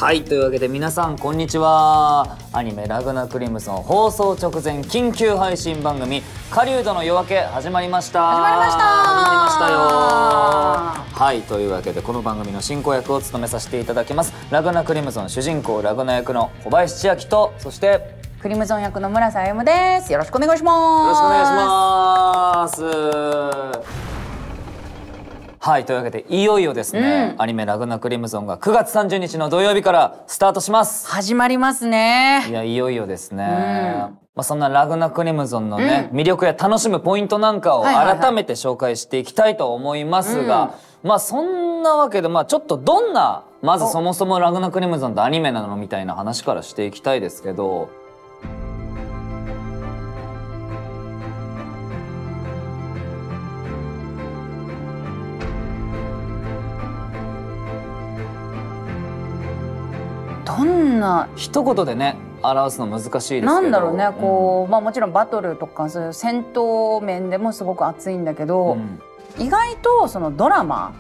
はい、というわけで皆さんこんにちは。アニメラグナクリムゾン放送直前緊急配信番組狩人の夜明け始まりました。始まりましたよ。はい、というわけでこの番組の進行役を務めさせていただきますラグナクリムゾン主人公ラグナ役の小林千秋と、そしてクリムゾン役の村瀬歩です。よろしくお願いします。よろしくお願いします。はい、というわけでいよいよですね、アニメラグナクリムゾンが9月30日の土曜日からスタートします。始まりますね。いや、いよいよですね。そんなラグナクリムゾンのね、魅力や楽しむポイントなんかを改めて紹介していきたいと思いますが、そんなわけでちょっとどんな、まずそもそもラグナクリムゾンってアニメなのみたいな話からしていきたいですけど、どんな一言でね表すの難しいですけど、なんだろうね、こう、もちろんバトルとかそういう戦闘面でもすごく熱いんだけど、意外とそのドラマ、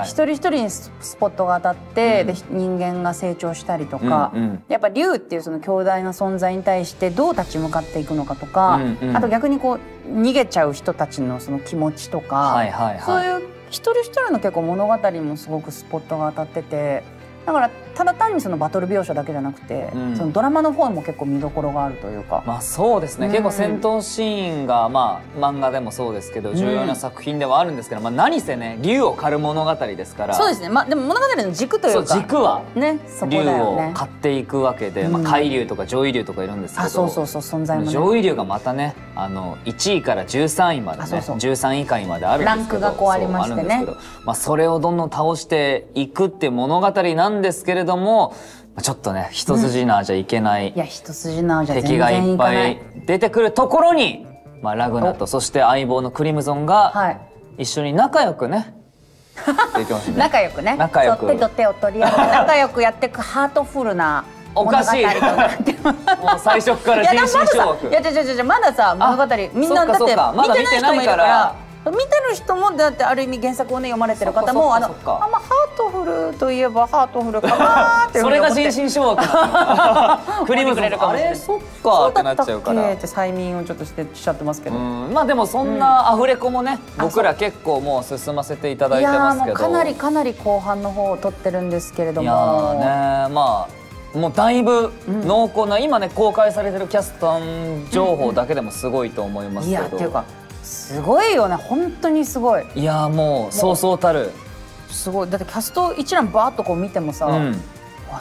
一人一人にスポットが当たって、で人間が成長したりとか、やっぱ竜っていうその強大な存在に対してどう立ち向かっていくのかとか、あと逆にこう逃げちゃう人たちのその気持ちとか、そういう一人一人の結構物語にもすごくスポットが当たってて。だからただ単にそのバトル描写だけじゃなくて、そのドラマの方も結構見どころがあるというか、そうですね、結構戦闘シーンが漫画でもそうですけど重要な作品ではあるんですけど、何せね竜を狩る物語ですから。そうですね、でも物語の軸というか、軸はね、竜を狩っていくわけで、海竜とか上位竜とかいるんですけど、そう存在もね、上位竜がまたね1位から13位までね、13位以下にまであるんですけど、ランクがこうありましてね、それをどんどん倒していくっていう物語なんですけれども、ちょっとね一筋縄じゃいけない、一筋縄じゃ敵がいっぱい出てくるところに、ラグナとそして相棒のクリムゾンが一緒に仲良くね仲良くね、手と手を取り合って仲良くやっていくハートフルなおかしいもう最初から人心掌握。いやまださ物語みんなだって見てない人もいるから、見てる人もだってある意味原作をね読まれてる方もハートフルといえばハートフルかなってそれが人心掌握クリムゾンあれそっかってなっちゃうから、って催眠をちょっとしちゃってますけど、でもそんなアフレコもね僕ら結構もう進ませていただいてますけど、かなり後半の方を撮ってるんですけれども、いやねもうだいぶ濃厚な、今ね公開されてるキャスト情報だけでもすごいと思いますけど、っていうかすごいよね、本当にすごい。いやもうそうそうたるすごい。だってキャスト一覧バーッとこう見てもさ、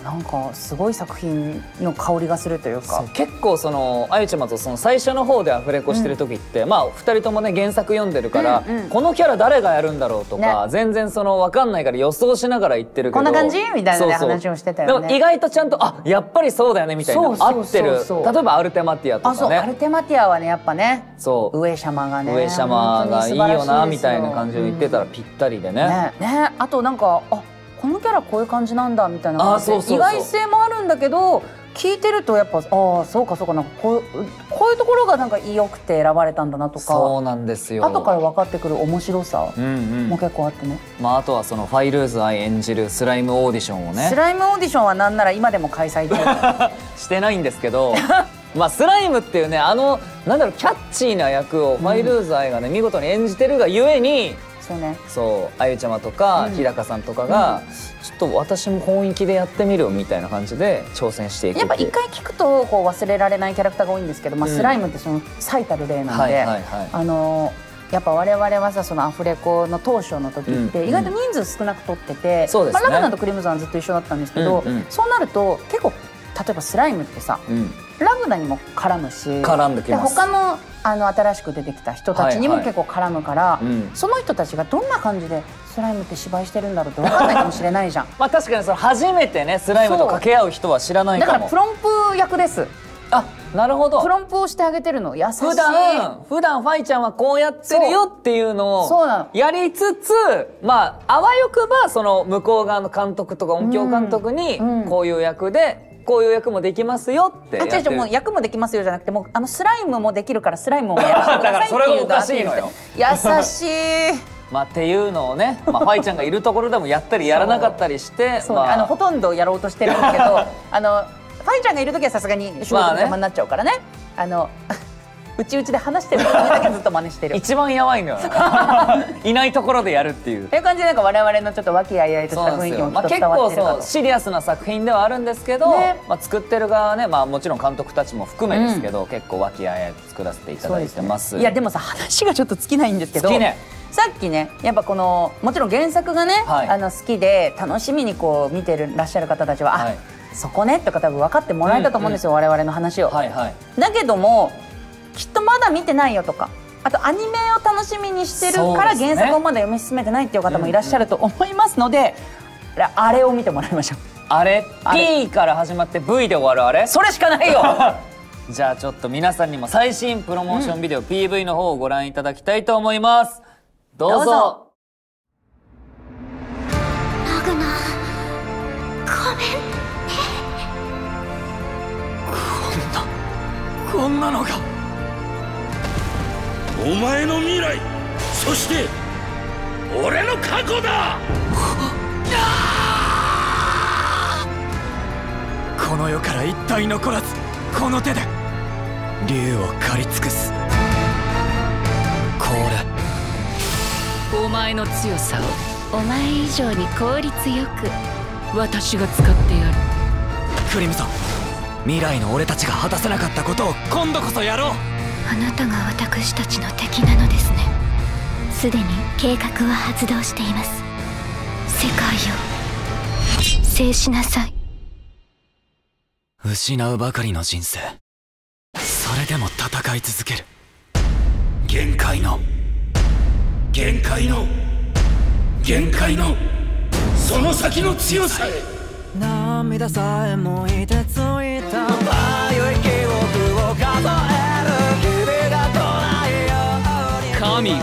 なんかすごい作品の香りがするというか、結構そのあゆちゃまとその最初の方でアフレコしてる時って、2人ともね原作読んでるから、このキャラ誰がやるんだろうとか、全然その分かんないから予想しながら言ってるけど、こんな感じみたいな話をしてたよね。でも意外とちゃんとやっぱりそうだよねみたいな合ってる。例えばアルテマティアとかね、アルテマティアはねやっぱね、上様がね、上様がいいよなみたいな感じを言ってたらぴったりでね。あとなんかこのキャラこういう感じなんだみたいな感じで意外性もあるんだけど、聞いてるとやっぱそうかなんかこういうところがなんか良くて選ばれたんだなとか、そうなんですよ。後から分かってくる面白さも結構あってね。あとはそのファイルーズ愛演じるスライムオーディションをね、スライムオーディションはなんなら今でも開催中してないんですけどスライムっていうねなんだろうキャッチーな役をファイルーズ愛がね見事に演じてるがゆえに、あゆちゃまとか日高さんとかがちょっと私も本意気でやってみるみたいな感じで挑戦していく。やっぱ一回聞くとこう忘れられないキャラクターが多いんですけど、スライムってその最たる例なので、やっぱ我々はさそのアフレコの当初の時って意外と人数少なく撮ってて、ラグナとクリムゾンはずっと一緒だったんですけど、そうなると結構例えばスライムってさ、ラグナにも絡むし、他の新しく出てきた人たちにも結構絡むから、その人たちがどんな感じでスライムって芝居してるんだろうって分かんないかもしれないじゃん。確かにその初めてねスライムと掛け合う人は知らないかも。だからプロンプ役です。なるほど。プロンプをしてあげてるの優しい。普段ファイちゃんはこうやってるよっていうのをやりつつ、あわよくばその向こう側の監督とか音響監督にこういう役でこういう役もできますよってやってる。もう役もできますよじゃなくて、もうスライムもできるからスライムもやらせてくださいっていうのが。それがおかしいのよ。優しい。まあっていうのをね、まあ、ファイちゃんがいるところでもやったりやらなかったりしてまあ、ほとんどやろうとしてるんだけどファイちゃんがいる時はさすがに仕事の邪魔になっちゃうからね、うちうちで話してる時だけずっと真似してる一番やばいのよいないところでやるっていう。っていう感じでなんか我々のちょっと和気あいあいとした雰囲気もきっと伝わってるかと。結構シリアスな作品ではあるんですけど、まあ作ってる側はね、まあもちろん監督たちも含めですけど、結構和気あいあいと作らせていただいてます。いやでもさ話がちょっと尽きないんですけど、さっきねやっぱこのもちろん原作がね好きで楽しみにこう見てらっしゃる方たちは、あそこねとか多分分かってもらえたと思うんですよ、我々の話を。だけどもきっとまだ見てないよとか、あとアニメを楽しみにしてるから原作をまだ読み進めてないっていう方もいらっしゃると思いますので、あれを見てもらいましょう。あれ P から始まって V で終わるあれ、それしかないよじゃあちょっと皆さんにも最新プロモーションビデオ、PV の方をご覧いただきたいと思います。どうぞ。ラグナごめんね。こんなのがお前の未来、そして俺の過去だ。この世から一体残らず、この手で竜を狩り尽くす。これお前の強さをお前以上に効率よく私が使ってやる。クリムゾン、未来の俺たちが果たせなかったことを今度こそやろう。あなたが私たちの敵なのですね。すでに計画は発動しています。世界を制しなさい。失うばかりの人生、それでも戦い続ける。限界の限界の限界のその先の強さへ。涙さえもいてついた迷い記憶を数える日々が来ないように。神よ、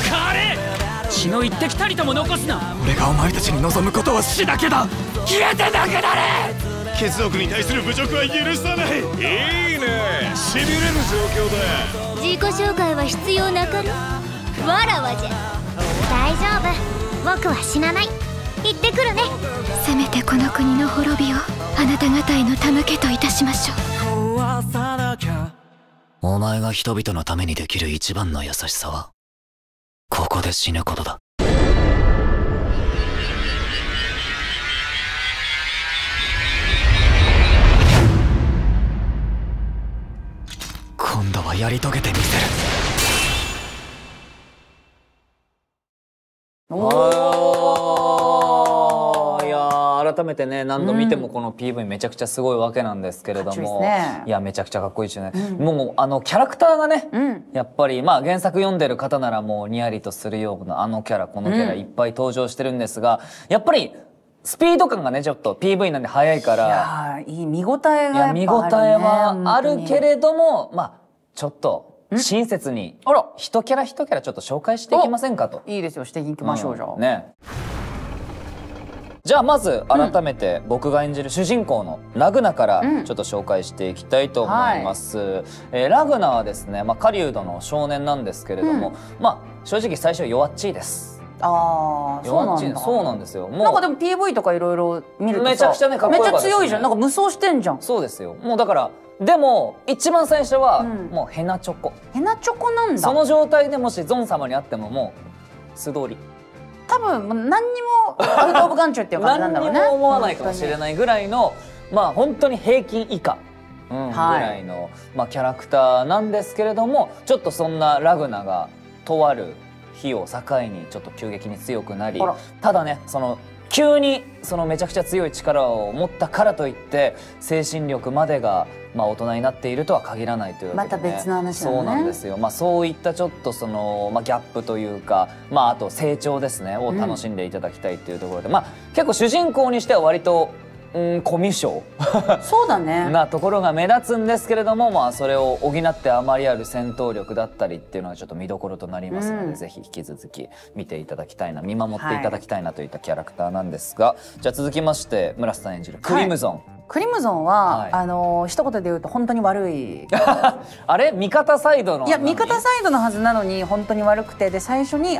枯れ血の一滴たりとも残すな。俺がお前たちに望むことは死だけだ。消えてなくなれ。血族に対する侮辱は許さない。いいね、しびれる状況だ。自己紹介は必要なかろう。わらわじゃ。大丈夫、僕は死なない。行ってくるね。せめてこの国の滅びをあなた方への手向けといたしましょう。お前が人々のためにできる一番の優しさはここで死ぬことだ。今度はやり遂げてみせる。いや改めてね何度見てもこの PV めちゃくちゃすごいわけなんですけれども、いやめちゃくちゃかっこいいですよね。もうキャラクターがね、やっぱりまあ原作読んでる方ならもうニヤリとするようなあのキャラこのキャラいっぱい登場してるんですが、やっぱりスピード感がねちょっと PV なんで速いから、いい見応えがやっぱあるね。見応えはあるけれども、まあちょっと親切に一キャラ一キャラちょっと紹介していきませんかと。いいですよ、していきましょう。じゃあね。じゃあまず改めて僕が演じる主人公のラグナからちょっと紹介していきたいと思います。ラグナはですね、狩人の少年なんですけれども、まあ正直最初弱っちいです。ああ、そうなんだ。そうなんですよ。なんかでも PV とかいろいろ見るとさめちゃくちゃねかっこよかったですね。めっちゃ強いじゃん。なんか無双してんじゃん。そうですよ。もうだからでも一番最初はもうヘナチョコ。ヘナチョコなんだ。その状態でもしゾン様に会ってももう素通り。多分何にもアウトオブ眼中っていう感じなんだろうね。何にも思わないかもしれないぐらいのまあ本当に平均以下ぐらいのキャラクターなんですけれども、ちょっとそんなラグナがとある日を境にちょっと急激に強くなり、ただねその急にそのめちゃくちゃ強い力を持ったからといって精神力までが大人になっているとは限らないというわけで、ね、また別の話だね。そうなんですよ。そういったちょっとそのギャップというか、あと成長ですねを楽しんでいただきたいというところで、結構主人公にしては割とコミュ障そうだねなところが目立つんですけれども、それを補ってあまりある戦闘力だったりっていうのがちょっと見どころとなりますので、ぜひ引き続き見ていただきたいな、見守っていただきたいなといったキャラクターなんですが、じゃあ続きまして村瀬さん演じるクリムゾン。クリムゾンは、一言で言うと本当に悪いあれ味方サイドの、いや味方サイドのはずなのに本当に悪くて、で最初に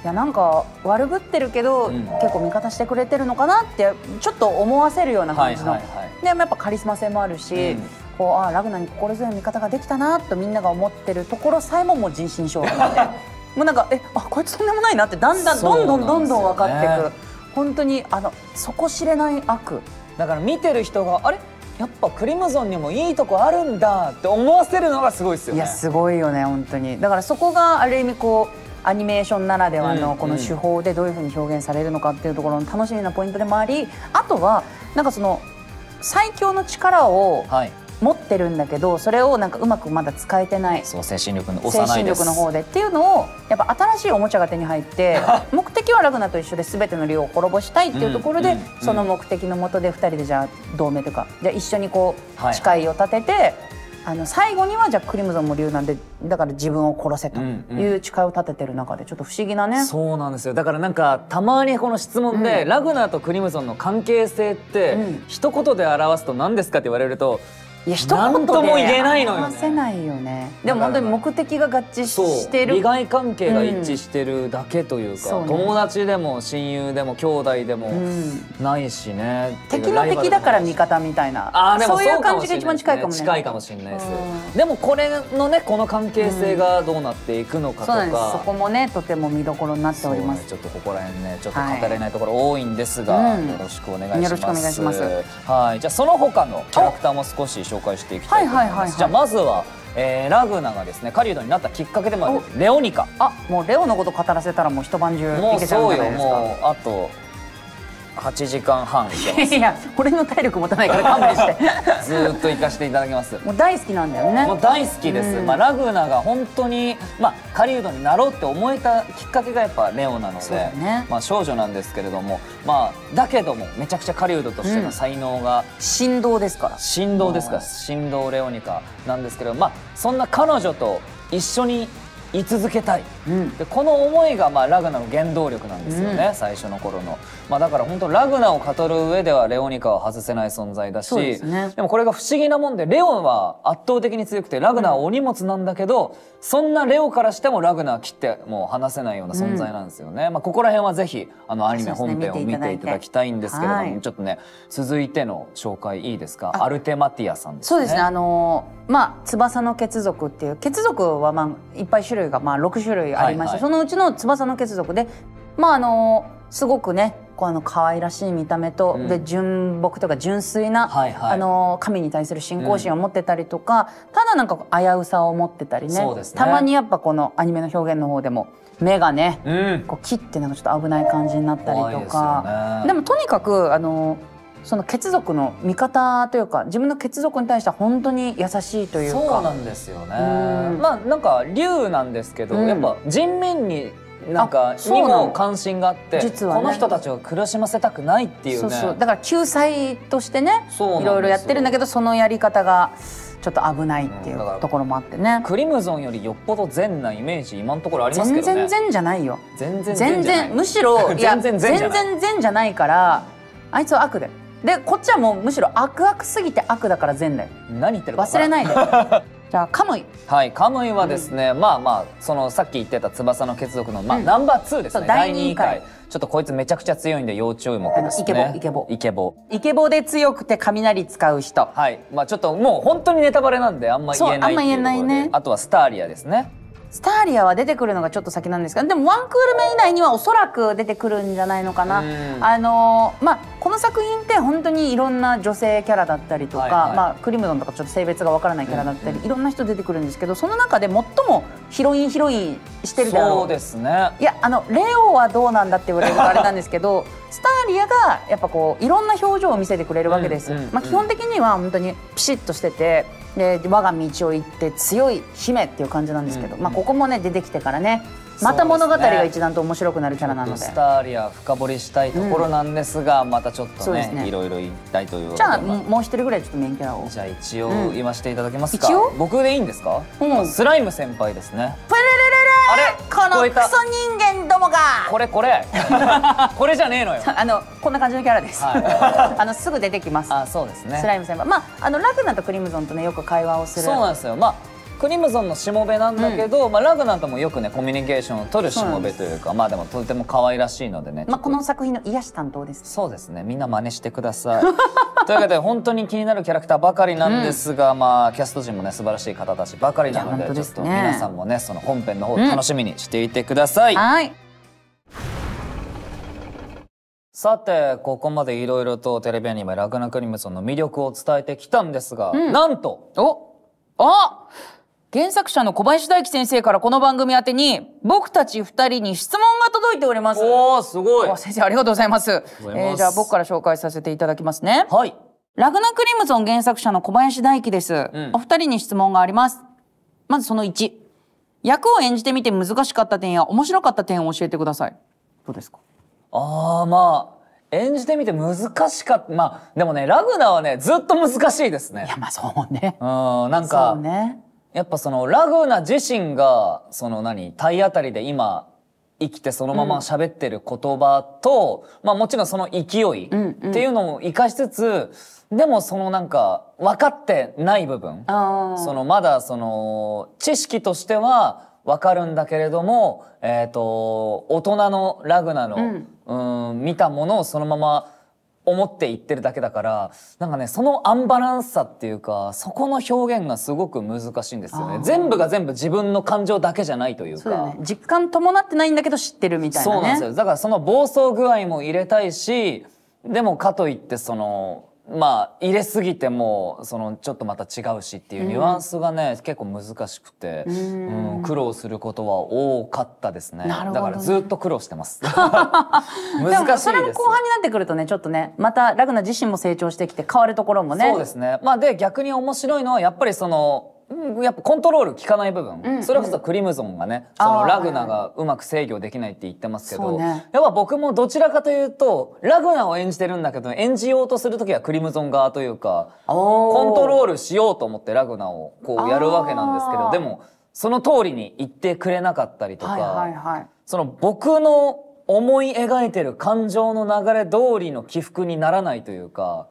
いやなんか悪ぶってるけど、結構味方してくれてるのかなってちょっと思わせるような感じの、でもやっぱカリスマ性もあるし、こうラグナに心強い味方ができたなとみんなが思ってるところさえももう人心掌握でもうなんかこいつとんでもないなってだんだんどんどん分かっていく、本当に底知れない悪だから見てる人があれやっぱクリムゾンにもいいとこあるんだって思わせるのがすごいですよね。いやすごいよね本当に。だからそこがある意味こうアニメーションならではのこの手法でどういうふうに表現されるのかっていうところの楽しみなポイントでもあり、あとはなんかその最強の力を持ってるんだけどそれをなんかうまくまだ使えてない、そう精神力の方でっていうのをやっぱ新しいおもちゃが手に入って目的はラグナと一緒で全ての竜を滅ぼしたいっていうところで、その目的のもとで2人でじゃあ同盟というかじゃあ一緒にこう誓いを立てて。最後にはじゃあクリムゾンも竜なんでだから自分を殺せという誓いを立ててる中でちょっと不思議なね。そうなんですよ。だからなんかたまにこの質問で、ラグナーとクリムゾンの関係性って一言で表すと何ですかって言われると、いや一言で表せないよね。でも本当に目的が合致してる、利害関係が一致してるだけというか、友達でも親友でも兄弟でもないしね。敵の敵だから味方みたいな、そういう感じが一番近いかもね。近いかもしれないです。でもこれのねこの関係性がどうなっていくのかとか、そこもねとても見どころになっております。ちょっとここら辺ねちょっと語れないところ多いんですが、よろしくお願いします。よろしくお願いします。はい、じゃあその他のキャラクターも少し紹介していきたいと思います。じゃあまずはラグナがですね狩人になったきっかけでもあるレオニカ。もうレオのこと語らせたらもう一晩中いけちゃうんじゃないですか。もうあと8時間半いけます。いや俺の体力持たないから勘弁してずーっと行かせていただきます。もう大好きなんだよね。もう大好きです。ラグナが本当に狩人になろうって思えたきっかけがやっぱレオなので、少女なんですけれども、だけどもめちゃくちゃ狩人としての才能が神童ですから。神童レオニカなんですけど、そんな彼女と一緒に居続けたい、でこの思いがラグナの原動力なんですよね、最初の頃の。だから本当ラグナを語る上ではレオニカは外せない存在だし、でもこれが不思議なもんでレオンは圧倒的に強くてラグナはお荷物なんだけど、そんなレオからしてもラグナは切ってもう離せないような存在なんですよね。ここら辺はぜひアニメ本編を見ていただきたいんですけれども、ちょっとね続いての紹介いいですか。アルテマティアさんですね。そうですね。翼の血族っていう血族はいっぱい種類が6種類ありまして、そのうちの翼の血族ですごくね可愛らしい見た目と、で純朴とか純粋な、神に対する信仰心を持ってたりとか、ただなんか危うさを持ってたりね。たまにやっぱこのアニメの表現の方でも目がね、こう切ってなんかちょっと危ない感じになったりとか、でもとにかくその血族の味方というか自分の血族に対しては本当に優しいというか。そうなんですよね。なんか竜なんですけど、やっぱ人民になんかにも関心があって、この人たちを苦しませたくないっていうね。だから救済としてねいろいろやってるんだけど、そのやり方がちょっと危ないっていうところもあってね。クリムゾンよりよっぽど善なイメージ今のところありますけどね。全然善じゃないよ。全然むしろいや全然善じゃないから、あいつは悪だよ。でこっちはもうむしろ悪すぎて悪だから善だよ。何言ってるか忘れないで。じゃあカムイ。はい、カムイはですね、そのさっき言ってた翼の血族のナンバー2ですね。第2回。ちょっとこいつめちゃくちゃ強いんで要注目ですね。イケボで強くて雷使う人。はい、ちょっともう本当にネタバレなんであんま言えないっていうところで。あとはスターリアですね。スターリアは出てくるのがちょっと先なんですけど、でもワンクール目以内にはおそらく出てくるんじゃないのかな。この作品って本当にいろんな女性キャラだったりとか、クリムゾンとかちょっと性別がわからないキャラだったり、いろんな人出てくるんですけど、その中で最もヒロインしてるであろう。そうですね。いやレオはどうなんだって言われるとあれなんですけどスターリアがやっぱこういろんな表情を見せてくれるわけです。基本的には本当にピシッとしてて、で我が道を行って強い姫っていう感じなんですけど、ここもね出てきてからねまた物語が一段と面白くなるキャラなので、スターリア深掘りしたいところなんですが、またちょっとねいろいろ言いたいという。じゃあもう一人ぐらいちょっとメインキャラを。じゃあ一応言わせていただけますか。僕でいいんですか。スライム先輩ですね。あれこのクソ人間どもが。これこれじゃねえのよ。こんな感じのキャラです。すぐ出てきます。そうですね。スライム先輩、ラグナとクリムゾンとねよく会話をする。そうなんですよ。クリムゾンのしもべなんだけど、ラグナともよくねコミュニケーションを取るしもべというか、でもとても可愛らしいのでね、この作品の癒し担当です。そうですね、みんな真似してください。というわけで本当に気になるキャラクターばかりなんですが、キャスト陣もね素晴らしい方たちばかりなので、ちょっと皆さんもねその本編の方楽しみにしていてください。はい。さてここまでいろいろとテレビアニメ「ラグナ・クリムゾン」の魅力を伝えてきたんですが、なんと原作者の小林大樹先生からこの番組宛てに僕たち2人に質問が届いております。おー、すごい。先生ありがとうございます。じゃあ僕から紹介させていただきますね。はい。ラグナ・クリムゾン原作者の小林大樹です。お二人に質問があります。まずその1、役を演じてみて難しかった点や面白かった点を教えてください。どうですか？演じてみて難しかった。でもね、ラグナはねずっと難しいですね。いやそうね。なんか、やっぱそのラグナ自身がその体当たりで今生きてそのまま喋ってる言葉と、もちろんその勢いっていうのを生かしつつ、でもその分かってない部分、そのまだその知識としては分かるんだけれども、大人のラグナの、見たものをそのまま思って言ってるだけだから、そのアンバランスさっていうか、そこの表現がすごく難しいんですよね。全部が全部自分の感情だけじゃないというか、そうだね、実感伴ってないんだけど知ってるみたいなね。そうなんですよ。だからその暴走具合も入れたいし、でもかといってその入れすぎてもそのちょっとまた違うしっていうニュアンスがね、結構難しくて、苦労することは多かったですね。だからずっと苦労してます。難しいです。それも後半になってくるとね、ちょっとね、またラグナ自身も成長してきて変わるところもね。そうですね。で逆に面白いのはやっぱりそのやっぱコントロール効かない部分、それこそクリムゾンがね、そのラグナがうまく制御できないって言ってますけど、やっぱ僕もどちらかというとラグナを演じてるんだけど、演じようとする時はクリムゾン側というか、コントロールしようと思ってラグナをこうやるわけなんですけど、でもその通りに言ってくれなかったりとか、その僕の思い描いてる感情の流れ通りの起伏にならないというか、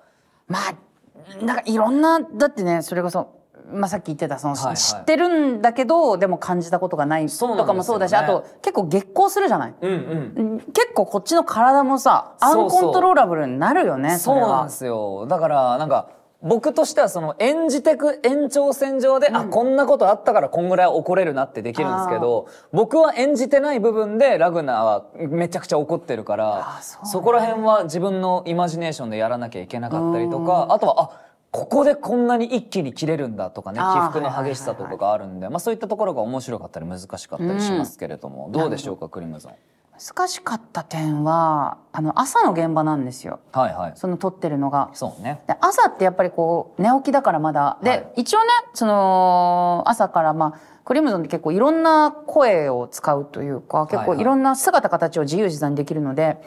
いろんな、だってね、それこそさっき言ってたその、知ってるんだけどでも感じたことがないとかもそうだし、あと結構激高するじゃない。結構こっちの体もさアンコントローラブルになるよね。そうなんですよ。だから僕としてはその演じてく延長線上で、こんなことあったからこんぐらい怒れるなってできるんですけど、僕は演じてない部分でラグナはめちゃくちゃ怒ってるから、そこら辺は自分のイマジネーションでやらなきゃいけなかったりとか、あとはここでこんなに一気に切れるんだとかね、起伏の激しさとかがあるんで、そういったところが面白かったり難しかったりしますけれども、どうでしょうかクリムゾン。難しかった点は朝の現場なんですよ。その撮ってるのが。そうね。で朝ってやっぱりこう寝起きだからまだで、一応ねその朝からクリムゾンって結構いろんな声を使うというか、結構いろんな姿形を自由自在にできるので、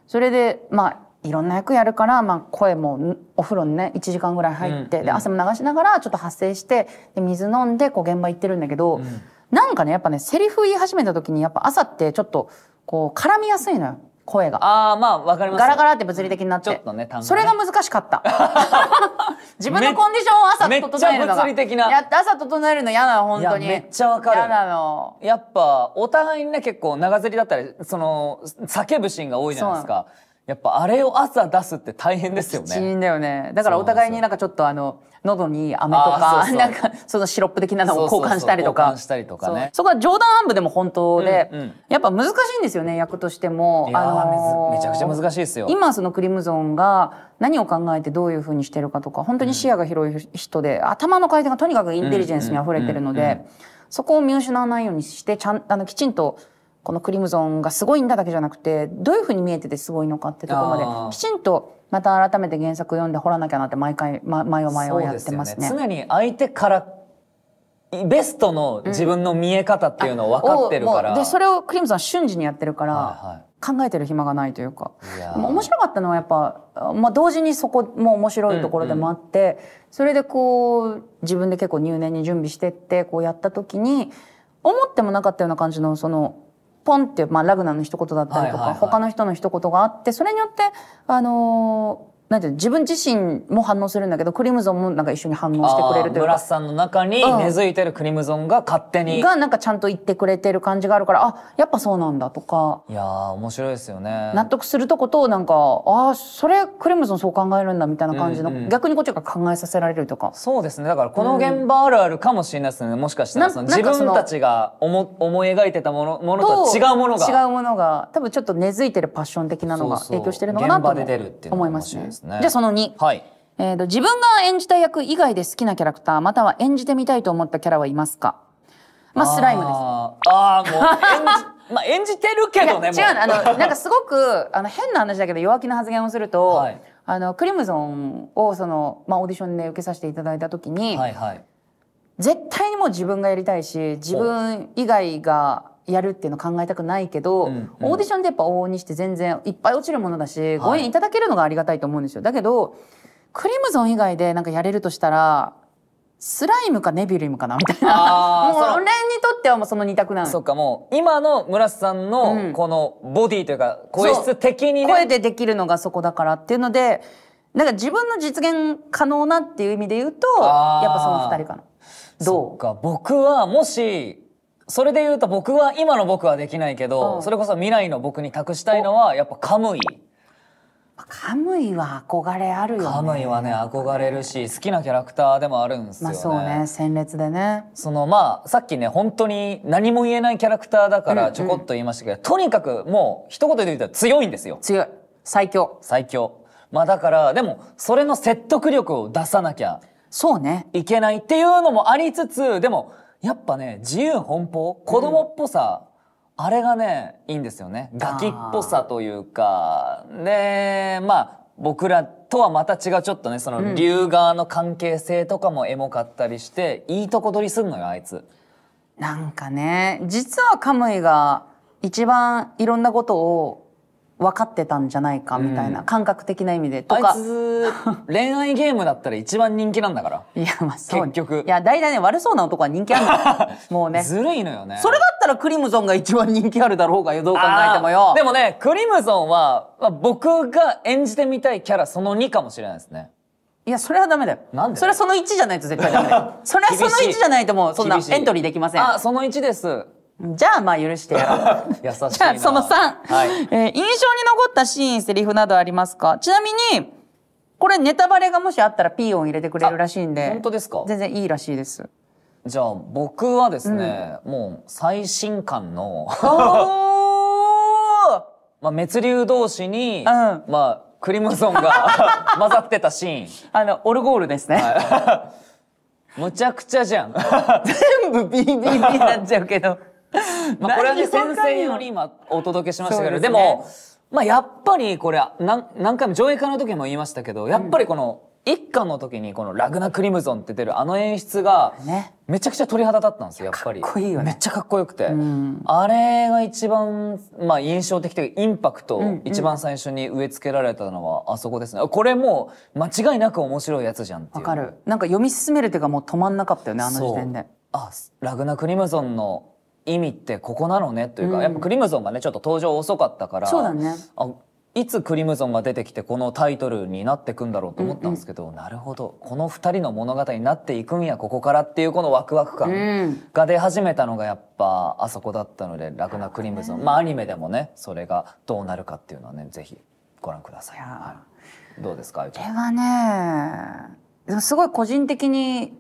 それでいろんな役やるから、声もお風呂にね1時間ぐらい入って、で汗も流しながらちょっと発声して、で水飲んでこう現場行ってるんだけど、なんかねやっぱねセリフ言い始めた時にやっぱ朝ってちょっとこう絡みやすいのよ声が。わかります。ガラガラって物理的になって、ちょっとね、それが難しかった。自分のコンディションを朝整えるのが、めっちゃ物理的な。朝整えるの嫌なの本当に。めっちゃわかる。嫌なの。やっぱお互いにね結構長ゼリだったりその叫ぶシーンが多いじゃないですか。やっぱあれを朝出すって大変ですよね。きちんだよね。だからお互いになんかちょっと喉に飴とかなんかそのシロップ的なのを交換したりとか。そこは冗談半分でも本当で、やっぱ難しいんですよね役としても。めちゃくちゃ難しいですよ。今そのクリムゾンが何を考えてどういうふうにしてるかとか、本当に視野が広い人で、頭の回転がとにかくインテリジェンスにあふれてるので、そこを見失わないようにしてきちんと。このクリムゾンがすごいんだだけじゃなくて、どういうふうに見えててすごいのかってところまできちんとまた改めて原作読んで掘らなきゃなって毎回毎はやってますね。常に相手からベストの自分の見え方っていうのを分かってるから、でそれをクリムゾンは瞬時にやってるから、考えてる暇がないというか。面白かったのはやっぱ、同時にそこも面白いところでもあって、それでこう自分で結構入念に準備してってこうやった時に思ってもなかったような感じのそのポンってラグナの一言だったりとか他の人の一言があって、それによってなんていうの、自分自身も反応するんだけどクリムゾンもなんか一緒に反応してくれるというか、村瀬さんの中に根付いてるクリムゾンが勝手にがなんかちゃんと言ってくれてる感じがあるから、あ、やっぱそうなんだとか、いやー面白いですよね。納得するとことなんか、あ、それクリムゾンそう考えるんだみたいな感じの、逆にこっちが考えさせられるとか。そうですね。だからこの現場あるあるかもしれないですね。もしかしたらその自分たちが思い描いてたものと違うものが違うものが多分ちょっと根付いてるパッション的なのが影響してるのかなと思いますね。じゃあその2、はい、自分が演じた役以外で好きなキャラクターまたは演じてみたいと思ったキャラはいますか？まあスライムです。もう演じてるけどね。違う、なんかすごく変な話だけど弱気な発言をすると、はい、クリムゾンをオーディションで受けさせていただいた時に、はいはい、絶対にもう自分がやりたいし自分以外がやるっていうの考えたくないけど、オーディションでやっぱ往々にして全然いっぱい落ちるものだし、ご縁いただけるのがありがたいと思うんですよ。だけどクリムゾン以外でなんかやれるとしたらスライムかネビュリムかなみたいな。もう俺にとってはもうその2択なの。そっか、もう今の村瀬さんのこのボディというか声質的にね、声でできるのがそこだからっていうので、なんか自分の実現可能なっていう意味で言うとやっぱその2人かな。どう？そっか、僕はもしそれで言うと僕は今の僕はできないけど、それこそ未来の僕に託したいのはやっぱカムイ。カムイは憧れあるよね。カムイはね憧れるし好きなキャラクターでもあるんですよね。そうね、鮮烈でね。さっきね本当に何も言えないキャラクターだからちょこっと言いましたけど、とにかくもう一言で言ったら強いんですよ。強い、最強。だからでもそれの説得力を出さなきゃそうねいけないっていうのもありつつ、でもやっぱね自由奔放、子供っぽさ、あれがねいいんですよね。ガキっぽさというかで、僕らとはまた違うちょっとねその竜側の関係性とかもエモかったりして、いいとこ取りすんのよあいつ。なんかね、実はカムイが一番いろんなことを分かってたんじゃないかみたいな、感覚的な意味でとか。あいつ恋愛ゲームだったら一番人気なんだから。いやそう結局。いや大体ね、悪そうな男は人気あるの。もうね。ずるいのよね。それだったらクリムゾンが一番人気あるだろうがよ、どう考えてもよ。でもね、クリムゾンは僕が演じてみたいキャラその2かもしれないですね。いやそれはダメだよ。なんで？それはその1じゃないと絶対ダメだよ。それはその1じゃないともうそんなエントリーできません。その1です。じゃあ許してやろう。優しいな。じゃあその3、はい、印象に残ったシーン、セリフなどありますか？ちなみにこれネタバレがもしあったらピー音入れてくれるらしいんで。本当ですか？全然いいらしいです。じゃあ僕はですね、もう最新刊の滅竜同士に、クリムゾンが混ざってたシーン。オルゴールですね。はい、むちゃくちゃじゃん。全部 BBB になっちゃうけど。これはね先生用に今お届けしましたけど、でもやっぱりこれ何回も上映会の時も言いましたけど、やっぱりこの一巻の時にこのラグナ・クリムゾンって出る演出がめちゃくちゃ鳥肌立ったんですよ。やっぱりかっこいいよね。めっちゃかっこよくて、あれが一番印象的というかインパクト、一番最初に植え付けられたのはあそこですね。これもう間違いなく面白いやつじゃんっていう。わかる。なんか読み進める手がもう止まんなかったよね、あの時点で。ラグナ・クリムゾンの意味ってここなのねというか、やっぱクリムゾンがねちょっと登場遅かったから、そうだね、いつクリムゾンが出てきてこのタイトルになってくんだろうと思ったんですけど、なるほどこの2人の物語になっていくんやここからっていうこのワクワク感が出始めたのがやっぱあそこだったので、ラグナ・クリムゾン、アニメでもねそれがどうなるかっていうのはねぜひご覧ください。どうですか？これはねでもすごい個人的に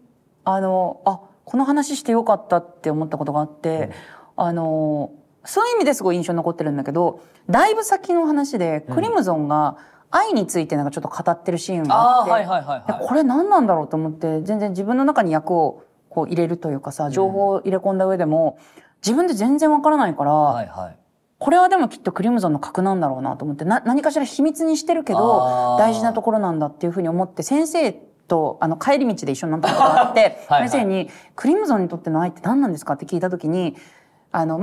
この話してよかったって思ったことがあって、そういう意味ですごい印象に残ってるんだけど、だいぶ先の話でクリムゾンが愛についてなんかちょっと語ってるシーンがあって、これ何なんだろうと思って全然自分の中に役をこう入れるというかさ、情報を入れ込んだ上でも自分で全然わからないから、これはでもきっとクリムゾンの核なんだろうなと思って、何かしら秘密にしてるけど大事なところなんだっていうふうに思って、先生と帰り道で一緒になったことがあって先生に「クリムゾンにとっての愛って何なんですか?」って聞いた時に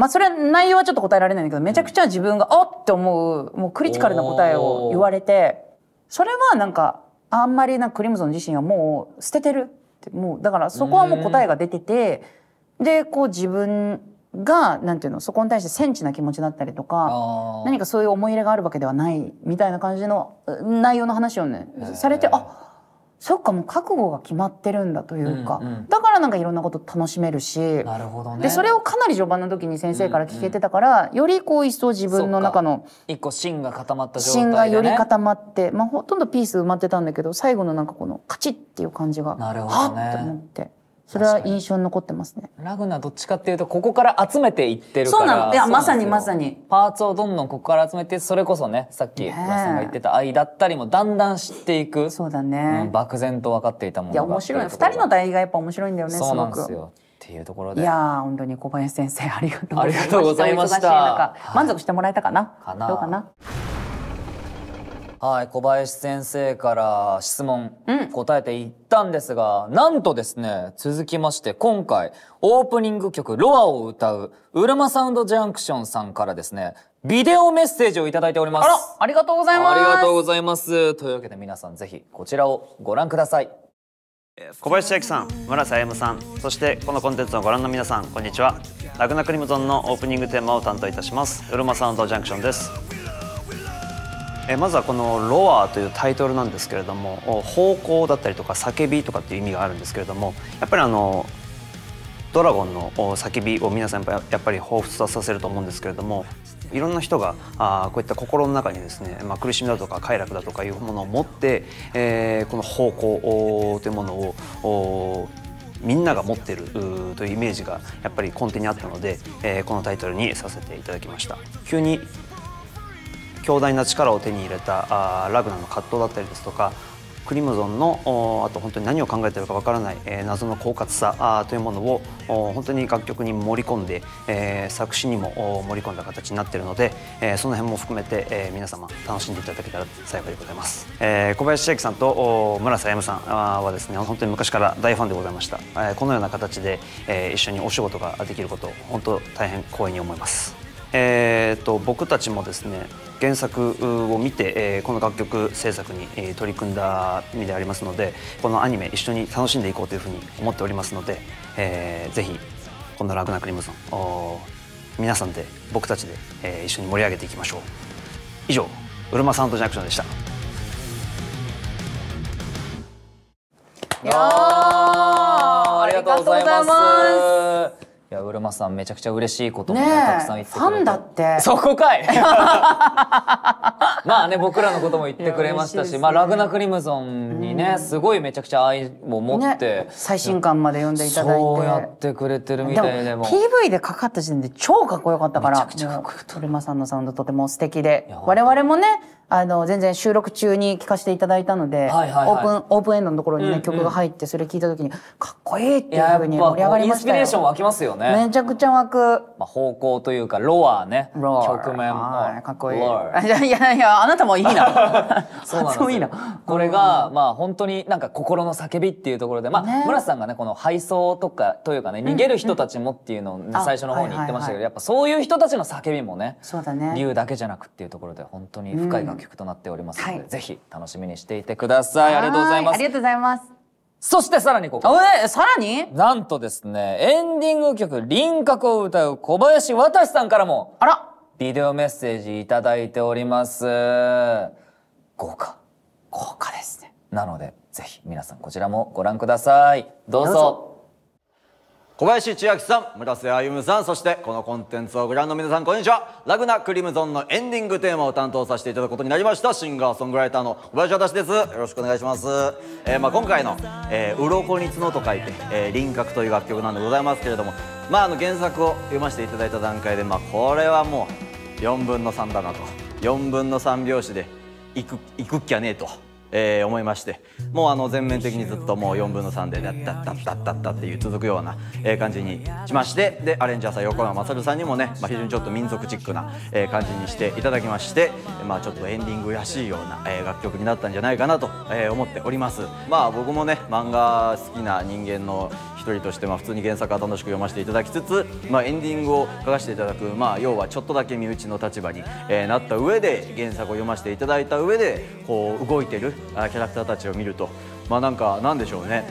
それは内容はちょっと答えられないんだけど、めちゃくちゃ自分が「おっ!」って思うもうクリティカルな答えを言われて、それはなんかあんまりクリムゾン自身はもう捨ててるって、もうだからそこはもう答えが出てて、でこう自分がなんていうの、そこに対してセンチな気持ちだったりとか、何かそういう思い入れがあるわけではないみたいな感じの内容の話をねされて、あ、そっか、もう覚悟が決まってるんだというか、だからなんかいろんなこと楽しめるし、なるほどね。でそれをかなり序盤の時に先生から聞けてたから、よりこう一層自分の中の一個芯が固まった状態で、ね、芯がより固まって、まあほとんどピース埋まってたんだけど、最後のなんかこのカチッっていう感じが、なるほどね、はっと思って。それは印象に残ってますね。ラグナどっちかっていうとここから集めていってるから。そうなの。いやまさにまさに。パーツをどんどんここから集めて、それこそね、さっき村さんが言ってた愛だったりもだんだん知っていく。そうだね。漠然と分かっていたものが。いや面白い。2人の代がやっぱ面白いんだよね。そうなんですよ。っていうところで。いやー本当に小林先生ありがとうございました。満足してもらえたかな。どうかな。はい、小林先生から質問答えていったんですが、なんとですね、続きまして今回オープニング曲「ロア」を歌ううるまサウンドジャンクションさんからですね、ビデオメッセージをいただいております。あら、ありがとうございます。ありがとうございます。というわけで皆さんぜひこちらをご覧ください。小林千秋さん、村瀬歩さん、そしてこのコンテンツをご覧の皆さん、こんにちは。ラグナクリムゾンのオープニングテーマを担当いたしますうるまサウンドジャンクションです。まずはこの「ロア」というタイトルなんですけれども、方向だったりとか叫びとかっていう意味があるんですけれども、やっぱりドラゴンの叫びを皆さんやっぱり彷彿とさせると思うんですけれども、いろんな人がこういった心の中にですね、苦しみだとか快楽だとかいうものを持って、この方向というものをみんなが持っているというイメージがやっぱり根底にあったので、このタイトルにさせていただきました。急に強大な力を手に入れたラグナの葛藤だったりですとか、クリムゾンのあと本当に何を考えているかわからない、謎の狡猾さというものを本当に楽曲に盛り込んで、作詞にも盛り込んだ形になっているので、その辺も含めて、皆様楽しんでいただけたら幸いでございます。小林千秋さんと村瀬歩さんはですね、本当に昔から大ファンでございました。このような形で、一緒にお仕事ができることを本当大変光栄に思います。僕たちもですね、原作を見て、この楽曲制作に、取り組んだ身でありますので、このアニメ一緒に楽しんでいこうというふうに思っておりますので、ぜひこのラグナクリムゾン皆さんで僕たちで、一緒に盛り上げていきましょう。以上、うるまサウンドジャンクションでした。いやありがとうございます。いや、うるまさんめちゃくちゃ嬉しいことも、ね、たくさん言ってくれて、ファンだってそこかいまあね、僕らのことも言ってくれましたし、ラグナクリムゾンにね、すごいめちゃくちゃ愛を持って、最新刊まで読んでいただいて、そうやってくれてるみたいでも PV でかかった時点で超かっこよかったから、うるまさんのサウンドとても素敵で、我々もね全然収録中に聴かせていただいたので、オープンエンドのところにね曲が入って、それ聞いた時にかっこいいっていうふうに盛り上がりましたよ。インスピレーション湧きますよね。めちゃくちゃ湧く。方向というかロアね、曲名もかっこいい。いやあなたもいいな。そうなんですよ。これが本当になんか心の叫びっていうところで、村瀬さんがねこの配送とかというかね、逃げる人たちもっていうのを最初の方に言ってましたけど、やっぱそういう人たちの叫びもね、竜だけじゃなくっていうところで本当に深い楽曲となっておりますので、ぜひ楽しみにしていてください。ありがとうございます。ありがとうございます。そしてさらにここ、さらになんとですね、エンディング曲輪郭を歌う小林渡さんからもビデオメッセージいただいております。豪華ですね。なのでぜひ皆さんこちらもご覧ください。どうぞ。小林千秋さん、村瀬歩さん、そしてこのコンテンツをご覧の皆さん、こんにちは。ラグナクリムゾンのエンディングテーマを担当させていただくことになりましたシンガーソングライターの小林渡です。よろしくお願いします。今回の「鱗に角」と書いて「輪郭」という楽曲なんでございますけれども、原作を読ませていただいた段階で、これはもう4分の3だなと、4分の3拍子でいくっきゃねえと。思いまして、もう全面的にずっともう4分の3でダッダッダッダッダッダッっていう続くような感じにしまして、でアレンジャーさん横山勝さんにもね、非常にちょっと民族チックな感じにしていただきまして、ちょっとエンディングらしいような楽曲になったんじゃないかなと思っております。僕もね漫画好きな人間の一人として普通に原作は楽しく読ませていただきつつ、エンディングを書かせていただく、要はちょっとだけ身内の立場になった上で原作を読ませていただいた上でこう動いてるキャラクターたちを見ると、なんでしょうね、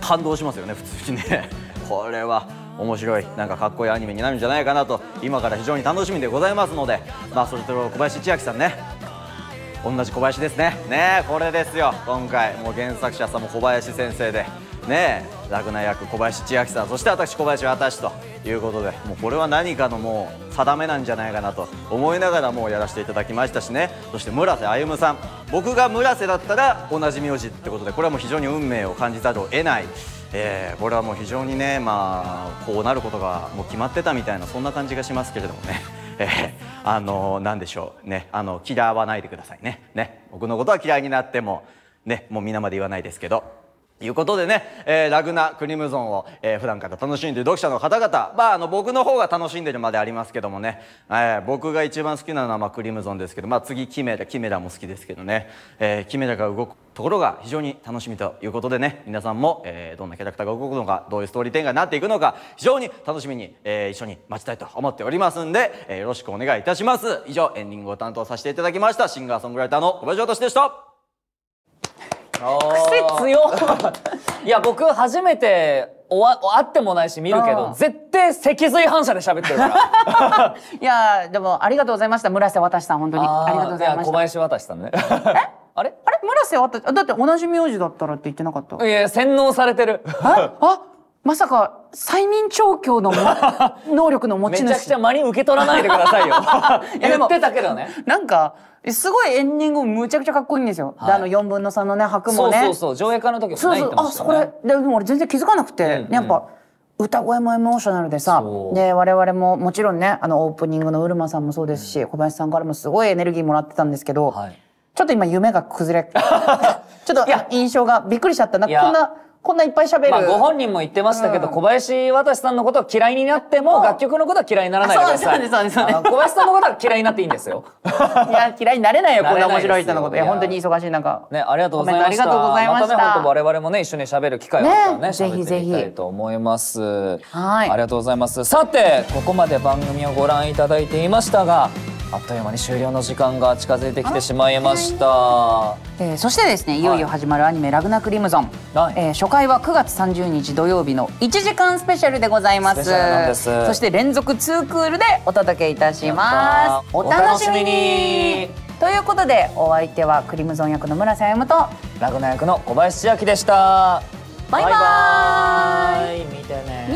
感動しますよね、普通にねこれは面白いなんかかっこいいアニメになるんじゃないかなと今から非常に楽しみでございますので、それと小林千秋さんね、同じ小林ですね。これですよ、今回もう原作者さんも小林先生でラグナ役小林千秋さん、そして私小林私ということで、もうこれは何かのもう定めなんじゃないかなと思いながらもうやらせていただきましたしね。そして村瀬歩さん、僕が村瀬だったら同じ名字ってことで、これはもう非常に運命を感じざるを得ない、これはもう非常にね、こうなることがもう決まってたみたいな、そんな感じがしますけれどもね。なんでしょうね、嫌わないでくださいね。僕のことは嫌いになってもね、もう皆まで言わないですけど。ということでね、ラグナクリムゾンを、普段から楽しんでいる読者の方々、僕の方が楽しんでるまでありますけどもね、僕が一番好きなのはクリムゾンですけど、次キメラも好きですけどね、キメラが動くところが非常に楽しみということでね、皆さんも、どんなキャラクターが動くのか、どういうストーリー展開になっていくのか、非常に楽しみに、一緒に待ちたいと思っておりますんで、よろしくお願いいたします。以上、エンディングを担当させていただきましたシンガーソングライターの小林私でした。癖強いや僕初めて会ってもないし見るけど絶対脊髄反射で喋ってるからいやでもありがとうございました村瀬渡さん、本当にありがとうございました。小林渡さんねあれ村瀬渡だって同じ名字だったらって言ってなかった？いや洗脳されてるまさか催眠調教の能力の持ち主。めちゃくちゃ真に受け取らないでくださいよ言ってたけどね。なんかすごいエンディングむちゃくちゃかっこいいんですよ。で4分の3のね拍もね、そう上映会の時もね言ってましたね。でも俺全然気づかなくて、やっぱ歌声もエモーショナルでさ、で我々ももちろんねオープニングのうるまさんもそうですし、小林さんからもすごいエネルギーもらってたんですけど、ちょっと今夢が崩れちょっと印象がびっくりしちゃった。こんないっぱい喋る。ご本人も言ってましたけど、小林渡さんのことは嫌いになっても楽曲のことは嫌いにならないでください。そうです。小林さんのことは嫌いになっていいんですよ。いや嫌いになれないよ、こんな面白い人のこと。いや本当に忙しい中ね、ありがとうございました。ありがとうございました。またね、本当我々もね一緒に喋る機会があったらね、ぜひぜひ喋ってみたいと思います。はい。ありがとうございます。さてここまで番組をご覧いただいていましたが、あっという間に終了の時間が近づいてきてしまいました。そしてですね、いよいよ始まるアニメラグナクリムゾン、初回は9月30日土曜日の1時間スペシャルでございます。そして連続2クールでお届けいたします。お楽しみに。ということでお相手はクリムゾン役の村瀬歩とラグナ役の小林千秋でした。バイバーイ。見てね。